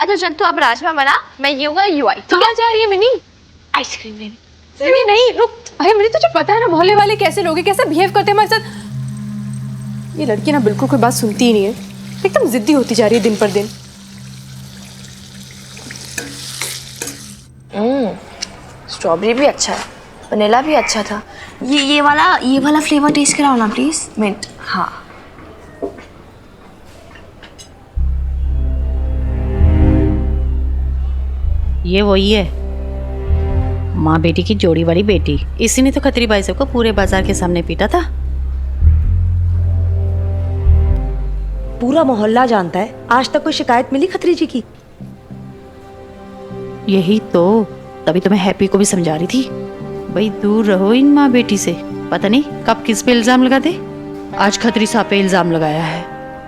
अच्छा चल तू अब राजमा बना, मैं ये होगा यू आई। कहाँ जा रही है मिनी? आइसक्रीम लेने। मिनी नहीं रुक। अरे मिनी तुझे पता है ना मोहल्ले वाले कैसे लोग हैं, कैसे बिहेव करते हैं हमारे साथ। ये लड़की ना बिल्कुल कोई बात सुनती ही नहीं है, एकदम जिद्दी होती जा रही है दिन पर दिन। स्ट्रॉबेरी भी अच्छा है, वनीला भी अच्छा था। ये वाला फ्लेवर टेस्ट कराओ ना प्लीज। मिंट। हाँ ये वही है, माँ बेटी की जोड़ी वाली बेटी। इसी ने तो खत्री भाई साहब को पूरे बाजार के सामने पीटा था। पूरा मोहल्ला जानता है, आज तक कोई शिकायत मिली खत्री जी की? यही तो, तभी तो मैं हैप्पी को भी समझा रही थी, भाई दूर रहो इन माँ बेटी से। पता नहीं कब किस पे इल्जाम लगा दे। आज खत्री साहब पे इल्जाम लगाया है,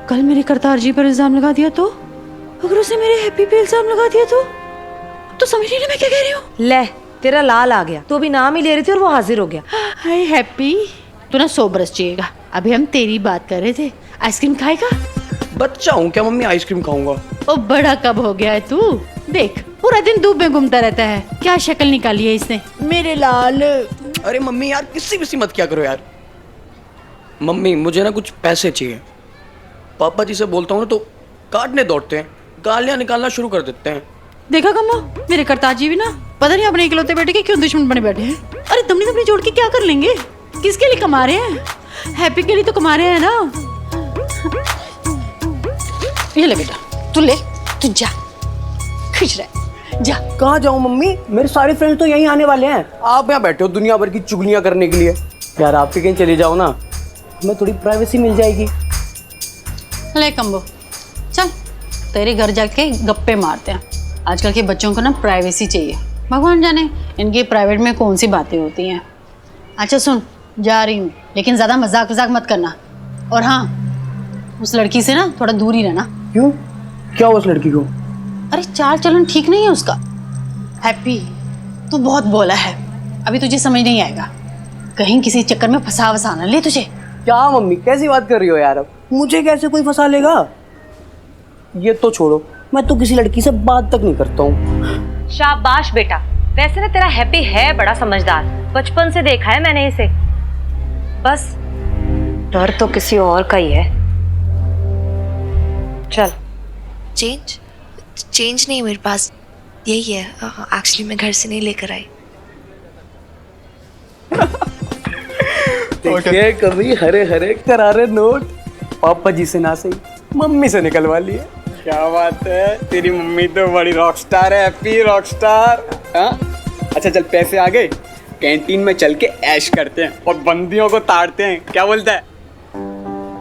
कल मेरे करतार जी पर इल्जाम लगा दिया तो, अगर उसे मेरे हैप्पी पे इल्जाम लगा दिया तो समझ रही ना मैं क्या कह रही हूँ। ले तेरा लाल आ गया, तो अभी नाम ही ले रही थी और वो हाजिर हो गया। हाय हैप्पी, तू ना 100 बरस जिएगा। अभी हम तेरी बात कर रहे थे, आइसक्रीम खाएगा? बच्चा हूँ क्या मम्मी, आइसक्रीम खाऊंगा। ओ बड़ा कब हो गया है तू, देख पूरा दिन धूप में घूमता रहता है, क्या शक्ल निकाली है इसने मेरे लाल। अरे मम्मी यार किसी किसी मत क्या करो यार। मम्मी मुझे ना कुछ पैसे चाहिए, पापा जी से बोलता हूँ तो काटने दौड़ते हैं, गालियाँ निकालना शुरू कर देते हैं। देखा कम्मा, मेरे करतार जी भी ना पता नहीं अपने इकलौते बेटे के क्यों दुश्मन बने बैठे हैं। अरे तुमने अपनी जोड़ के क्या कर लेंगे, किसके लिए कमा रहे हैं? हैप्पी के लिए तो कमा रहे हैं ना। ये ले बेटा, तू ले, तू जा, खुश रह, जा। कहाँ जाऊँ मम्मी, मेरे सारे फ्रेंड्स तो यहीं आने वाले हैं, आप यहाँ बैठे हो दुनिया भर की चुगलियाँ करने के लिए। यार आप भी कहीं चले जाओ ना, हमें थोड़ी प्राइवेसी मिल जाएगी। ले कम्बो चल, तेरे घर जाके गप्पे मारते हैं। आजकल के बच्चों को ना प्राइवेसी चाहिए, भगवान जाने इनकी प्राइवेट में कौन सी बातें होती हैं। अच्छा सुन, जा रही हूँ लेकिन ज़्यादा मजाक वजाक मत करना, और हाँ उस लड़की से ना थोड़ा दूर ही रहना। क्यों, क्या हुआ उस लड़की को? अरे चाल चलन ठीक नहीं है उसका। हैप्पी तू बहुत बोला है, अभी तुझे समझ नहीं आएगा, कहीं किसी चक्कर में फंसा वसा ना ले तुझे। क्या मम्मी कैसी बात कर रही हो यार, अब मुझे कैसे कोई फंसा लेगा? ये तो छोड़ो, मैं तो किसी लड़की से बात तक नहीं करता हूँ। शाबाश बेटा, वैसे ना तेरा हैप्पी है बड़ा समझदार, बचपन से देखा है मैंने इसे। बस डर तो किसी और का ही है। चल। चेंज नहीं मेरे पास, यही है एक्चुअली, मैं घर से नहीं लेकर आई। देखिए कभी हरे हरे करारे नोट, पापा जी से ना सही मम्मी से निकलवा लिए। क्या बात है, तेरी मम्मी तो बड़ी रॉकस्टार है, हैप्पी रॉकस्टार। हाँ अच्छा चल, पैसे आ गए, कैंटीन में चल के ऐश करते हैं और बंदियों को ताड़ते हैं, क्या बोलता है?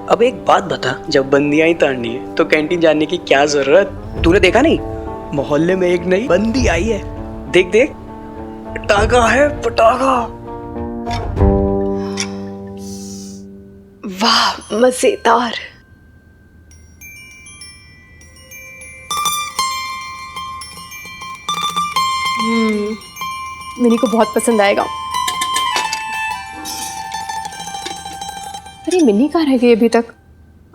अब एक बात बता, जब बंदियां ही ताड़नी है तो कैंटीन जाने की क्या जरूरत? तूने देखा नहीं, मोहल्ले में एक नई बंदी आई है, देख देख, पटाखा है पटाखा। वाह मजेदार। मिनी को बहुत पसंद आएगा। अरे मिनी कहाँ रह गई अभी तक,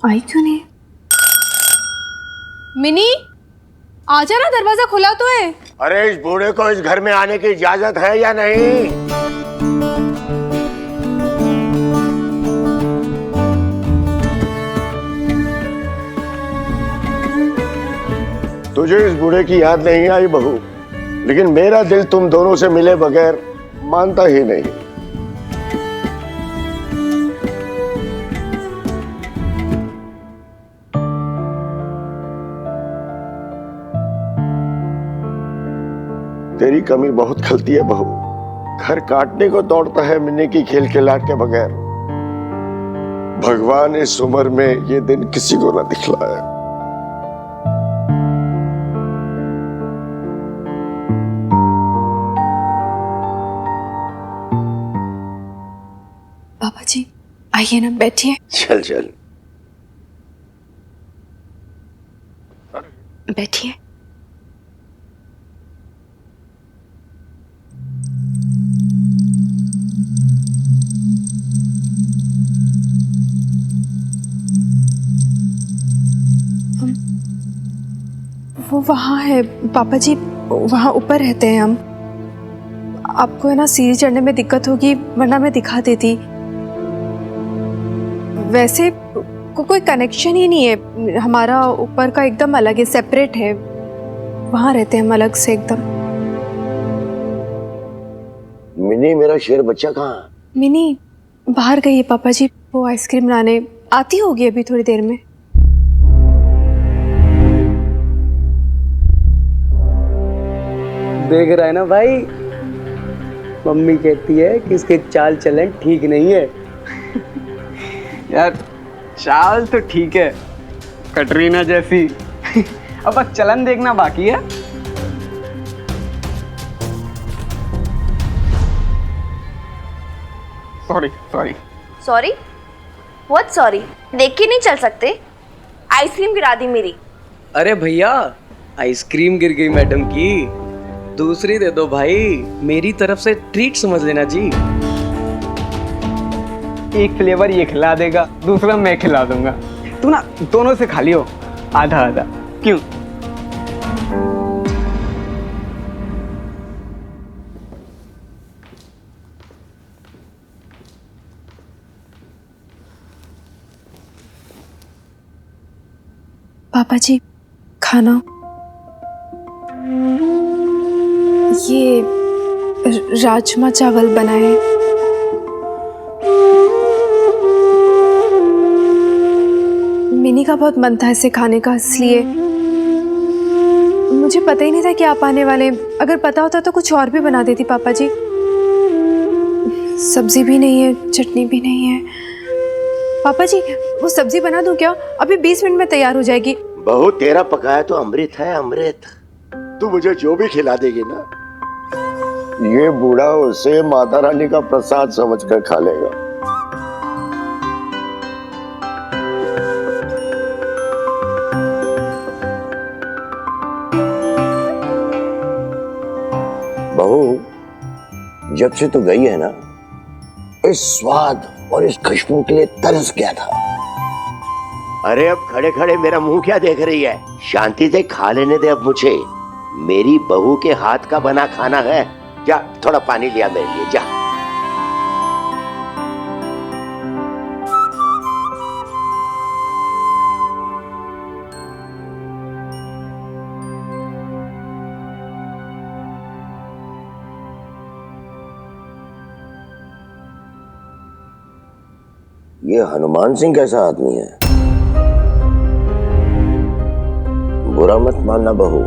आई क्यों नहीं? मिनी आजा ना, दरवाजा खुला तो है। अरे इस बूढ़े को इस घर में आने की इजाजत है या नहीं? तुझे इस बूढ़े की याद नहीं आई बहू, लेकिन मेरा दिल तुम दोनों से मिले बगैर मानता ही नहीं। तेरी कमी बहुत खलती है बहू, घर काटने को दौड़ता है मिन्नी की खेल खिलाट के बगैर। भगवान इस उम्र में ये दिन किसी को ना दिखलाए। पापा जी आइए ना, बैठिए। चल चल बैठिए। वो वहाँ है पापा जी, वहाँ ऊपर रहते हैं हम। आपको है ना सीढ़ी चढ़ने में दिक्कत होगी, वरना मैं दिखा देती। वैसे कोई कनेक्शन ही नहीं है, हमारा ऊपर का एकदम अलग है, सेपरेट है। वहाँ रहते हैं हम अलग से एकदम। मिनी मेरा शेर बच्चा कहाँ? मिनी बाहर गई है पापा जी, वो आइसक्रीम लाने आती होगी अभी थोड़ी देर में। देख रहा है ना भाई, मम्मी कहती है कि इसके चाल चलन ठीक नहीं है। यार चाल तो ठीक है, कटरीना जैसी। अब बस चलन देखना बाकी है। Sorry sorry sorry? What sorry? देख के नहीं चल सकते? आइसक्रीम गिरा दी मेरी। अरे भैया, आइसक्रीम गिर गई मैडम की, दूसरी दे दो भाई, मेरी तरफ से ट्रीट समझ लेना जी। एक फ्लेवर ये खिला देगा, दूसरा मैं खिला दूंगा। तू ना दोनों से खा लियो, आधा आधा। क्यों? पापा जी खाना, ये राजमा चावल बनाए। मिनी का बहुत मन था इसे खाने का, इसलिए मुझे पता ही नहीं था कि आप आने वाले। अगर पता होता तो कुछ और भी बना देती पापा जी। सब्जी भी नहीं है, चटनी भी नहीं है। पापा जी वो सब्जी बना दूं क्या? अभी 20 मिनट में तैयार हो जाएगी। बहू तेरा पकाया तो अमृत है, अमृत। तू मुझे जो भी खिला देगी ना, ये बूढ़ा उसे माता रानी का प्रसाद समझकर खा लेगा। बहू, जब से तू गई है ना, इस स्वाद और इस खुशबू के लिए तरस गया था। अरे अब खड़े खड़े मेरा मुंह क्या देख रही है? शांति से खा लेने दे अब मुझे। मेरी बहू के हाथ का बना खाना है। जा थोड़ा पानी लिया मेरे लिए, जा। ये हनुमान सिंह कैसा आदमी है? बुरा मत मानना बहू,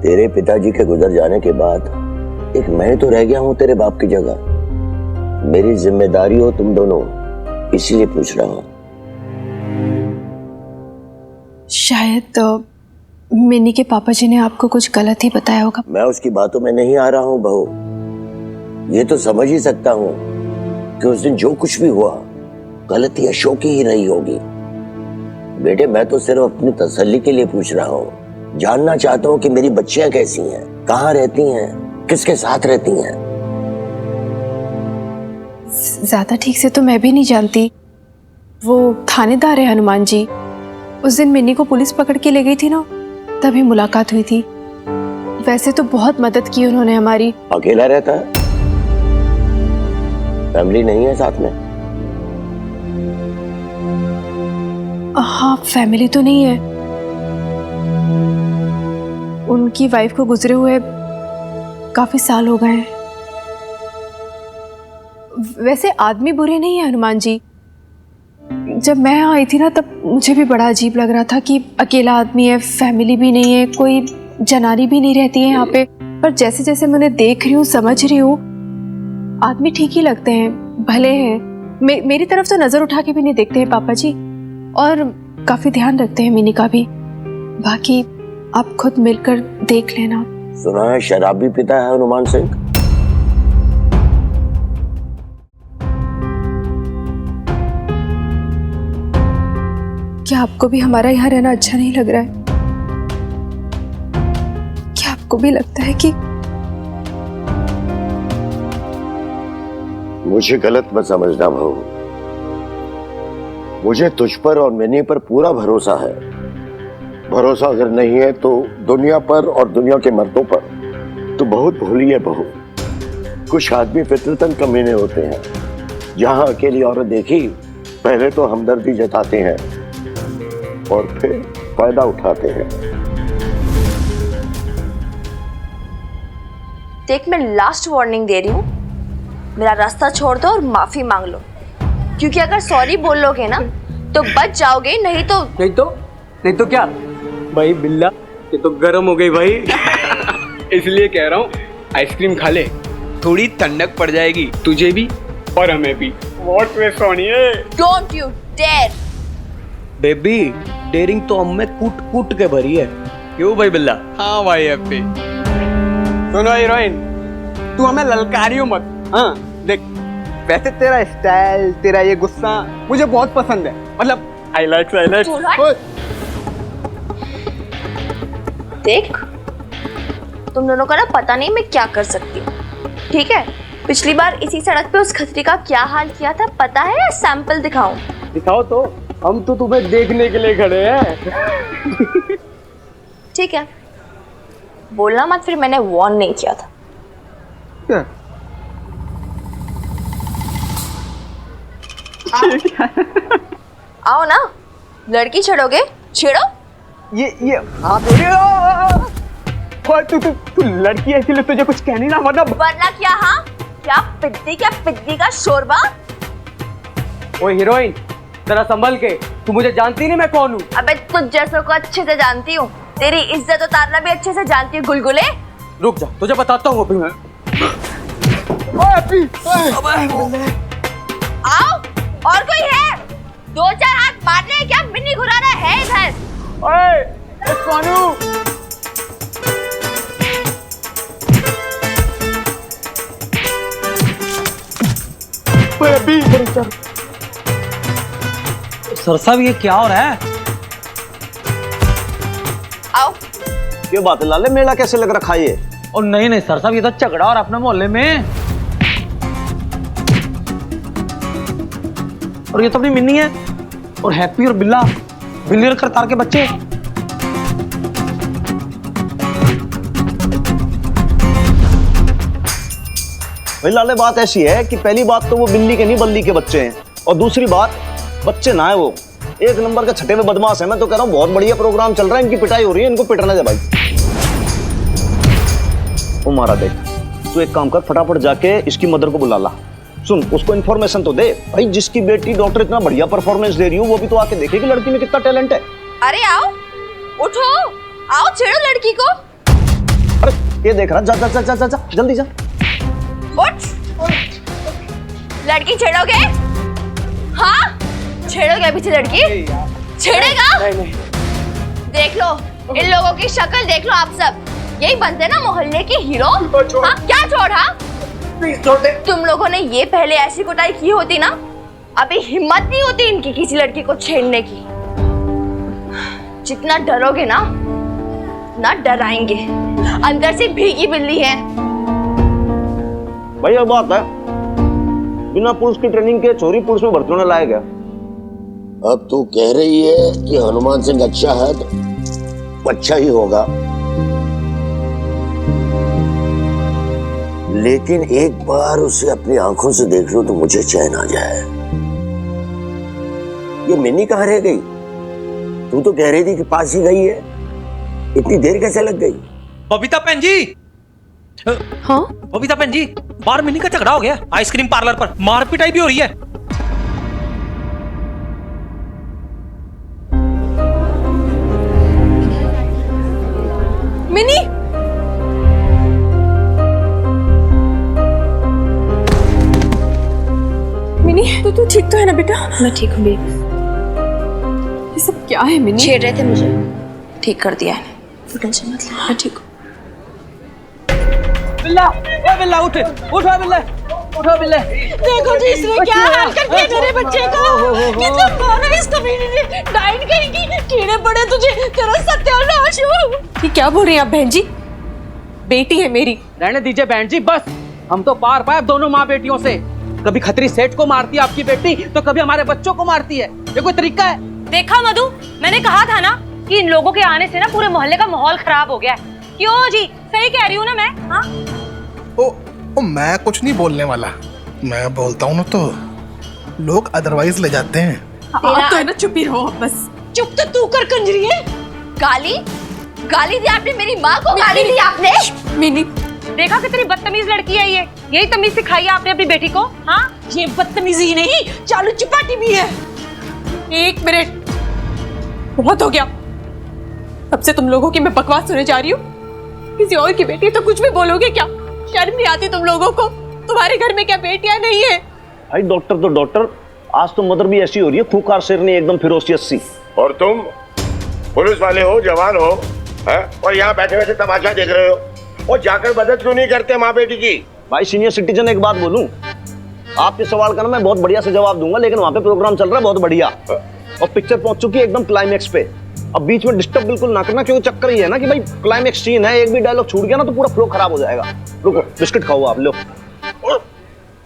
तेरे पिताजी के गुजर जाने के बाद एक मैं तो रह गया हूं तेरे बाप की जगह। मेरी जिम्मेदारी हो तुम दोनों, इसीलिए पूछ रहा हूं। शायद तो मिनी के पापा जी ने आपको कुछ गलत ही बताया होगा। मैं उसकी बातों में नहीं आ रहा हूं बहू, ये तो समझ ही सकता हूं कि उस दिन जो कुछ भी हुआ गलती अशोक की ही रही होगी। बेटे मैं तो सिर्फ अपनी तसल्ली के लिए पूछ रहा हूँ, जानना चाहता हूँ कि मेरी बच्चियां कैसी हैं, कहाँ रहती हैं, किसके साथ रहती हैं। ज्यादा ठीक से तो मैं भी नहीं जानती। वो थानेदार है हनुमान जी। उस दिन मिनी को पुलिस पकड़ के ले गई थी ना, तभी मुलाकात हुई थी। वैसे तो बहुत मदद की उन्होंने हमारी। अकेला रहता है? फैमिली नहीं है साथ में? हाँ फैमिली तो नहीं है, उनकी वाइफ को गुजरे हुए काफी साल हो गए हैं। वैसे आदमी बुरे नहीं है हनुमान जी। जब मैं यहाँ आई थी ना, तब मुझे भी बड़ा अजीब लग रहा था कि अकेला आदमी है, फैमिली भी नहीं है, कोई जनानी भी नहीं रहती है यहाँ पे। पर जैसे जैसे मैं उन्हें देख रही हूँ, समझ रही हूँ, आदमी ठीक ही लगते हैं, भले हैं। मेरी तरफ तो नजर उठा के भी नहीं देखते हैं पापा जी, और काफी ध्यान रखते हैं मिनी का भी। बाकी आप खुद मिलकर देख लेना। सुना है शराब भी पीता है हनुमान सिंह? क्या आपको भी हमारा यहाँ रहना अच्छा नहीं लग रहा है? क्या आपको भी लगता है कि मुझे गलत मत समझना बहू, मुझे तुझ पर और मिनी पर पूरा भरोसा है। भरोसा अगर नहीं है तो दुनिया पर और दुनिया के मर्दों पर तो बहुत भोली है बहू। कुछ आदमी फितरतन कमीने होते हैं। जहां अकेली औरत देखी पहले तो हमदर्दी जताते हैं और फिर फायदा उठाते हैं। देख, मैं लास्ट वार्निंग दे रही हूँ, मेरा रास्ता छोड़ दो और माफी मांग लो, क्योंकि अगर सॉरी बोल लोगे ना तो बच जाओगे, नहीं तो क्या भाई बिल्ला, ये तो गर्म हो गई भाई। इसलिए कह रहा हूँ आइसक्रीम खा ले, थोड़ी ठंडक पड़ जाएगी तुझे भी और हमें भी। व्हाट वे सोनिए, don't you dare. Baby daring तो हम में कूट कूट के भरी है, क्यों भाई बिल्ला? हाँ भाई हैप्पी। सुनो हीरोइन, तू हमें ललकारियो मत। हाँ देख, वैसे तेरा स्टाइल, तेरा ये गुस्सा मुझे बहुत पसंद है, मतलब आई लाइक। देख, तुम दोनों का ना पता नहीं मैं क्या कर सकती हूँ, ठीक है? पिछली बार इसी सड़क पे उस खतरी का क्या हाल किया था पता है, या सैंपल दिखाऊं? दिखाओ तो, हम तो तुम्हें देखने के लिए खड़े हैं। ठीक है, बोलना मत फिर मैंने वार्न नहीं किया था। क्या? आओ ना, लड़की छेड़ोगे? छेड़ो। ये हाँ तू लड़की है इसलिए तुझे कुछ कहनी ना, मतलब वरना क्या? हाँ क्या पिद्दी का शोरबा। ओए हीरोइन, जरा संभल के, तू मुझे जानती नहीं मैं कौन हूँ। अबे तुझ जैसों को अच्छे से जानती हूँ, तेरी इज्जत उतारना भी अच्छे से जानती हूँ गुलगुले। रुक जा, तुझे बताता हूँ अभी मैं। आओ, और कोई है? 2-4 हाथ मारने हैं क्या? मिन्नी घुराना है इधर। ओए सोनू, सर साहब ये क्या हो रहा है? आओ। ये बात है लाले, मेला कैसे लग रखा है ये? और नहीं सर साहब, ये तो झगड़ा हो रहा है अपने मोहल्ले में। और ये तो अपनी मिन्नी है और हैप्पी और बिल्ला, बिल्ली और करतार के बच्चे। भाई लाले बात ऐसी है कि पहली बात तो वो बिल्ली के नहीं बल्ली के बच्चे हैं, और दूसरी बात बच्चे ना है, वो एक नंबर के छठे में बदमाश है। मैं तो कह रहा हूँ बहुत बढ़िया प्रोग्राम चल रहा है, इनकी पिटाई हो रही है, इनको पिटने दे भाई। ओ मारा देख, तू एक काम कर, फटाफट जाके इसकी मदर को बुला ला। सुन, उसको इन्फॉर्मेशन तो दे भाई, जिसकी बेटी डॉक्टर इतना बढ़िया परफॉर्मेंस दे रही हो वो भी तो आके देखे कि लड़की में कितना टैलेंट है। अरे आओ, उठो, आओ छेड़ो लड़की को। अरे ये देख रहा, जा जा जा जा जा जल्दी जा। उठ, लड़की छेड़ोगे? हाँ छेड़ोगे अभी से लड़की? छेड़ेगा? नहीं। देख लो इन लोगों की शक्ल, देख लो आप सब, यही बनते ना मोहल्ले के हीरो। हाँ क्या छोड़? हाँ तुम लोगों ने ये पहले ऐसी कुटाई की होती ना, अभी हिम्मत नहीं होती इनकी किसी लड़की को छेड़ने की। जितना डरोगे ना डराएंगे, अंदर से भीगी बिल्ली है। भाई ये बात है, बिना पुलिस की ट्रेनिंग के चोरी पुलिस में भर्ती होने लाया गया। अब तू कह रही है कि हनुमान सिंह अच्छा है तो अच्छा ही होगा, लेकिन एक बार उसे अपनी आंखों से देख लो तो मुझे चैन आ जाए। ये मिन्नी कहाँ रह गई? तू तो कह रही थी कि पास ही गई है, इतनी देर कैसे लग गई? बबीता बहन जी। हाँ बबीता बहन जी, बाहर मिन्नी का झगड़ा हो गया आइसक्रीम पार्लर पर, मारपिटाई भी हो रही है। मिनी, मिनी तू ठीक तो है ना बेटा? मैं ठीक हूँ बेबी। ये सब क्या है मिनी? छेड़ रहे थे मुझे, ठीक कर दिया है, तू टेंशन मत ले, मैं ठीक हूँ। बिल्ला, ए बिल्ला उठ, उठो बिल्ला, उठो बिल्ला। देखो जी इसने क्या हाल कर दिया मेरे बच्चे का। कितना मारा इस कमीने ने, डाइन कहेगी, कीड़े पड़े तुझे, तेरा सत्यानाश हो। ये क्या बोल रही हैं आप बहन जी? बेटी है मेरी। रहने दीजिए बहन जी, बस हम तो पार पाए दोनों माँ बेटियों से। कभी खतरी सेठ को मारती है आपकी बेटी, तो कभी हमारे बच्चों को मारती है। ये कोई तरीका है? देखा मधु, मैंने कहा था ना, कि इन लोगों के आने से ना पूरे मोहल्ले का माहौल खराब हो गया है। क्यों जी, सही कह रही हूँ ना मैं? हाँ ओ मैं कुछ नहीं बोलने वाला, मैं बोलता हूँ ना तो लोग अदरवाइज ले जाते हैं। आप तो है ना, चुप ही रहो बस। चुप तो तू कर कंजरी है। गाली गाली दी आपने मेरी माँ को, गाली दी आपने। मिनी, देखा कितनी बदतमीज लड़की है ये। यही तमीज सिखाई है आपने अपनी बेटी को? हाँ, ये बदतमीजी नहीं, चालू चिपाटी भी है। 1 मिनट, बहुत हो गया। अब से तुम लोगों की मैं बकवास सुनने जा रही हूँ। किसी और की बेटी तो कुछ भी बोलोगे क्या? शर्म नहीं आती तुम लोगों को? तुम्हारे घर में क्या बेटियां नहीं है? भाई डॉक्टर तो डॉक्टर, आज तो मदर भी ऐसी हो रही है, खूंखार शेरनी एकदम फिरोसियत सी। और तुम पुलिस वाले हो, जवान हो, है? और यहाँ बैठे बैठे तमाशा देख रहे हो, और जाकर मदद क्यों नहीं करते माँ बेटी की? भाई सीनियर सिटीजन, एक बात बोलूं, आपके सवाल का ना मैं बहुत बढ़िया से जवाब दूंगा, लेकिन वहां पे प्रोग्राम चल रहा है बहुत बढ़िया और पिक्चर पहुंच चुकी है एकदम क्लाइमैक्स पे। अब बीच में डिस्टर्ब बिल्कुल ना करना, क्योंकि चक्कर ये है ना कि भाई क्लाइमैक्स सीन है, एक भी डायलॉग छूट गया ना तो पूरा फ्लो खराब हो जाएगा। रुको, बिस्किट खाओ आप लोग।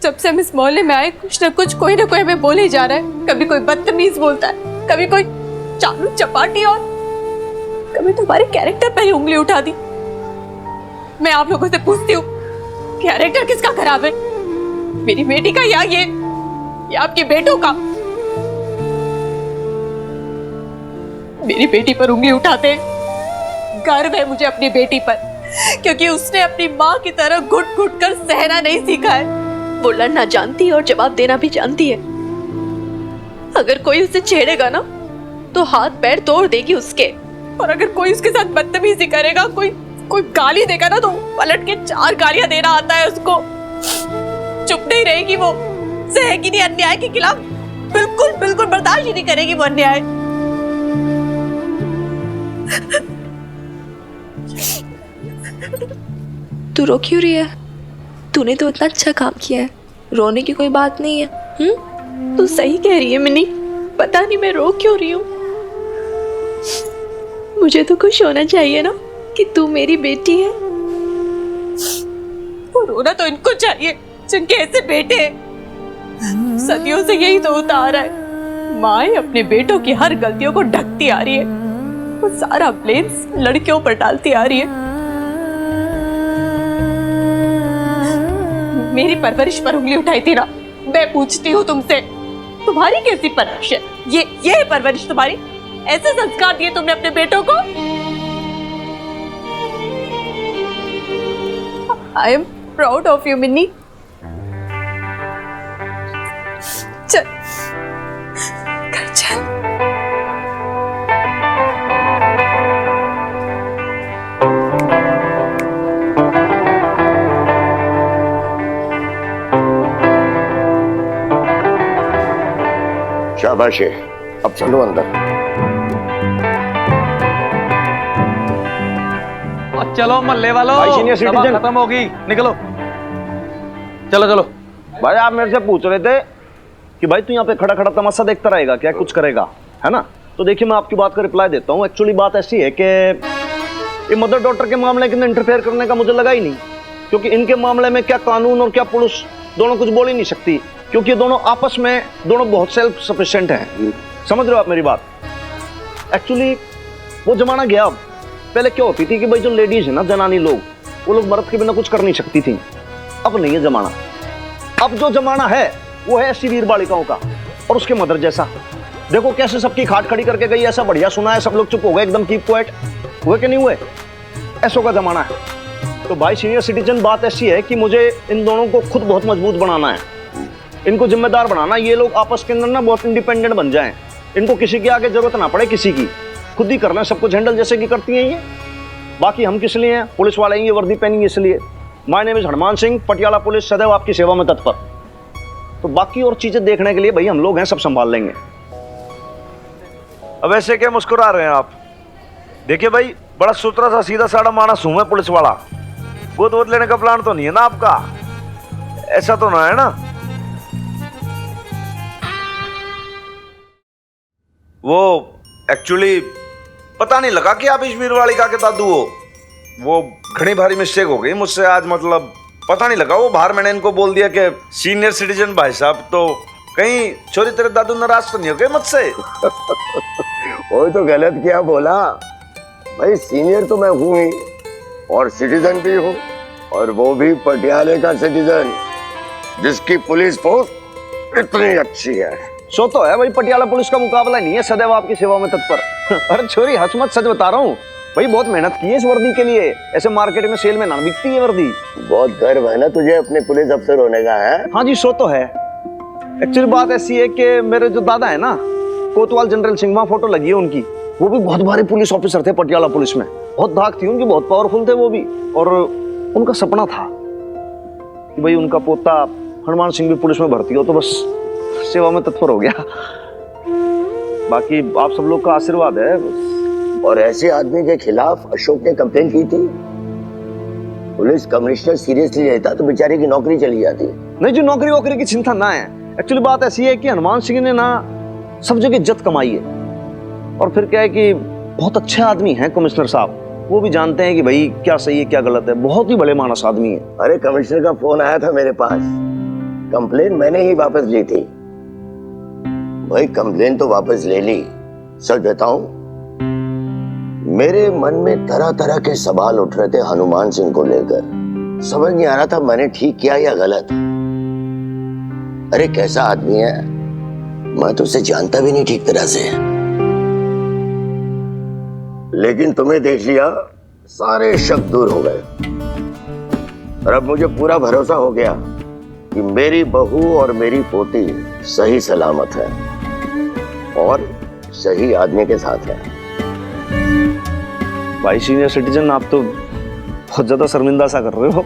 जब से हम इस मोहल्ले में आए, कुछ ना कुछ कोई ना कोई हमें बोले ही जा रहा है। कभी कोई बदतमीज बोलता है, कभी कोई चालू चपाटी, और कभी तो हमारे कैरेक्टर पे ही उंगली उठा दी। मैं आप लोगों से पूछती हूँ, कैरेक्टर किसका खराब है? मेरी बेटी का या ये आपके बेटों का? मेरी बेटी पर उंगली उठाते गर्व है मुझे अपनी बेटी पर, क्योंकि उसने अपनी माँ की तरह घुट घुट कर सहना नहीं सीखा है। वो लड़ना जानती है और जवाब देना भी जानती है। अगर कोई उसे छेड़ेगा ना तो हाथ पैर तोड़ देगी उसके, और अगर कोई उसके साथ बदतमीजी करेगा, कोई गाली देगा ना तो पलट के 4 गालियां देना आता है उसको। चुप नहीं रहेगी वो, सहेगी नहीं अन्याय के खिलाफ, बिल्कुल बिल्कुल बर्दाश्त ही नहीं करेगी वो अन्याय। तू रो क्यों रही है? तूने तो इतना अच्छा काम किया है, रोने की कोई बात नहीं है। तू सही कह रही है मिनी, पता नहीं मैं रो क्यों रही हूँ। मुझे तो खुश होना चाहिए ना कि तू मेरी बेटी है, और रोना तो इनको चाहिए जिनके ऐसे बेटे हैं। सदियों से यही तो होता आ रहा है, माँ अपने बेटों की हर गलतियों को ढकती आ रही है, वो सारा ब्लेम लड़कियों पर डालती आ रही है। मेरी परवरिश पर उंगली उठाई थी ना, मैं पूछती हूँ तुमसे, तुम्हारी कैसी परवरिश है? ये है परवरिश तुम्हारी? ऐसे संस्कार दिए तुमने अपने बेटों को? I am proud of you Minni. चल घर चल। शाबाश है, अब चलो अंदर। अब चलो मोहल्ले वालों, भाई सीनियर सभा सिटीजन। खत्म होगी, निकलो। चलो चलो। भाई आप मेरे से पूछ रहे थे कि भाई तू यहाँ पे खड़ा खड़ा तमाशा देखता रहेगा क्या, कुछ करेगा, है ना? तो देखिए मैं आपकी बात का रिप्लाई देता हूँ। एक्चुअली बात ऐसी है कि ये मदर डॉटर के मामले के अंदर इंटरफेयर करने का मुझे लगा ही नहीं, क्योंकि इनके मामले में क्या कानून और क्या पुलिस दोनों कुछ बोल ही नहीं सकती, क्योंकि ये दोनों आपस में दोनों बहुत सेल्फ सफिशिएंट हैं। समझ रहे हो आप मेरी बात? एक्चुअली वो जमाना गया। अब पहले क्या होती थी कि भाई जो लेडीज है ना, जनानी लोग, वो लोग मर्द के बिना कुछ कर नहीं सकती थी। अब नहीं है जमाना। अब जो जमाना है वो है ऐसी वीर बालिकाओं का और उसके मदर जैसा। देखो कैसे सबकी खाट खड़ी करके गई, ऐसा बढ़िया सुना है, सब लोग चुप हो गए एकदम, कीप क्वाइट। हुए कि नहीं हुए? ऐसो का जमाना है। तो भाई सीनियर सिटीजन, बात ऐसी है कि मुझे इन दोनों को खुद बहुत मजबूत बनाना है, इनको जिम्मेदार बनाना। ये लोग आपस के अंदर ना बहुत इंडिपेंडेंट बन जाएं, इनको किसी की आगे जरूरत ना पड़े, किसी की, खुद ही करना सब कुछ हैंडल जैसे कि करती हैं ये। बाकी हम किस लिए हैं? पुलिस वाले हैं, ये वर्दी पहनेंगे इसलिए। My name is Hanuman Singh, Patiala police, सदैव आपकी सेवा में तत्पर। तो बाकी और चीजें देखने के लिए भाई हम लोग हैं, सब संभाल लेंगे। अब ऐसे क्या मुस्कुरा रहे हैं आप? देखिए भाई, बड़ा सुथरा सा सीधा साधा मानस हूं मैं, पुलिस वाला। गोद लेने का प्लान तो नहीं है ना आपका? ऐसा तो ना है ना? वो एक्चुअली पता नहीं लगा कि आप इस वीरवालिका के दादू हो। वो घनी भारी मिस्टेक हो गई मुझसे आज, मतलब पता नहीं लगा। वो बाहर मैंने इनको बोल दिया कि सीनियर सिटीजन भाई साहब, तो कहीं छोरी तेरे दादू नाराज तो नहीं हो गए मुझसे? कोई तो गलत क्या बोला भाई, सीनियर तो मैं हूं ही और सिटीजन भी हूं, और वो भी पटियाले का सिटीजन जिसकी पुलिस फोर्स इतनी अच्छी है। सो तो है भाई, पटियाला पुलिस का मुकाबला नहीं है, सदैव आपकी सेवा में तत्पर। अरे छोरी हंस मत, सच बता रहा हूँ भाई, बहुत मेहनत की है इस वर्दी के लिए, ऐसे मार्केट में सेल में ना बिकती है वर्दी। बहुत गर्व है ना तुझे अपने पुलिस अफसर होने का, है? हाँ जी, सो तो है। एक्चुअली बात ऐसी है कि मेरे जो दादा है ना, कोतवाल जनरल सिंह, वहाँ फोटो लगी है उनकी, वो भी बहुत बड़े पुलिस ऑफिसर थे पटियाला पुलिस में, बहुत धाक थी उनकी, बहुत पावरफुल थे वो भी। और उनका सपना था कि भाई उनका पोता हनुमान सिंह भी पुलिस में भर्ती हो, तो बस सेवा में तत्पर हो गया। बाकी आप सब लोग का आशीर्वाद है। और ऐसे आदमी के खिलाफ अशोक ने कंप्लेंट की थी, पुलिस कमिश्नर सीरियसली लेता तो बेचारे की नौकरी चली जाती। नहीं, जो नौकरी वोकरी की चिंता ना है, एक्चुअली बात ऐसी है कि हनुमान सिंह ने ना सब जगह इज्जत कमाई है, और फिर क्या है कि बहुत अच्छे आदमी हैं कमिश्नर साहब, वो भी जानते हैं कि भाई क्या सही है क्या गलत है, बहुत ही बड़े मानस आदमी है। अरे कमिश्नर का फोन आया था मेरे पास, कंप्लेन मैंने ही वापस ली थी। भाई कंप्लेन तो वापस ले ली, सच बताऊं मेरे मन में तरह तरह के सवाल उठ रहे थे हनुमान सिंह को लेकर, समझ नहीं आ रहा था मैंने ठीक किया या गलत। अरे कैसा आदमी है, मैं तो उसे जानता भी नहीं ठीक तरह से, लेकिन तुम्हें देख लिया सारे शक दूर हो गए, और अब मुझे पूरा भरोसा हो गया कि मेरी बहू और मेरी पोती सही सलामत है और सही आदमी के साथ है। भाई सीनियर सिटीजन, आप तो बहुत ज्यादा शर्मिंदा सा कर रहे हो।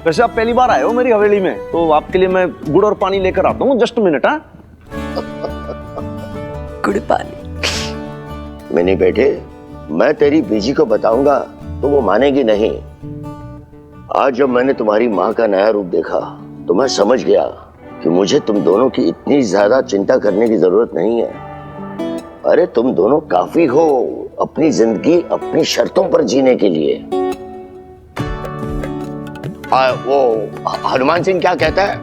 वैसे आप पहली बार आए हो मेरी हवेली में, तो आपके लिए मैं गुड़ और पानी लेकर आता हूँ, जस्ट मिनट। हाँ, गुड़ पानी? मैंने बेटे, मैं तेरी बीजी को बताऊंगा तो वो मानेगी नहीं। आज जब मैंने तुम्हारी माँ का नया रूप देखा तो मैं समझ गया कि मुझे तुम दोनों की इतनी ज्यादा चिंता करने की जरूरत नहीं है। अरे तुम दोनों काफी हो अपनी जिंदगी अपनी शर्तों पर जीने के लिए। वो हनुमान सिंह क्या कहता है,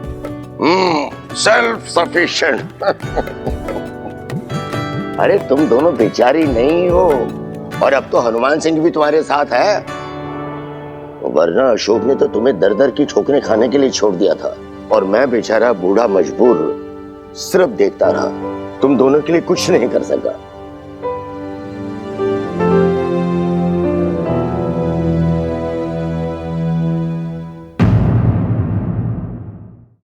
सेल्फ सफिशिएंट। अरे तुम दोनों बेचारी नहीं हो, और अब तो हनुमान सिंह भी तुम्हारे साथ है, वरना अशोक ने तो तुम्हें दर दर की ठोकरें खाने के लिए छोड़ दिया था, और मैं बेचारा बूढ़ा मजबूर सिर्फ देखता रहा, तुम दोनों के लिए कुछ नहीं कर सका।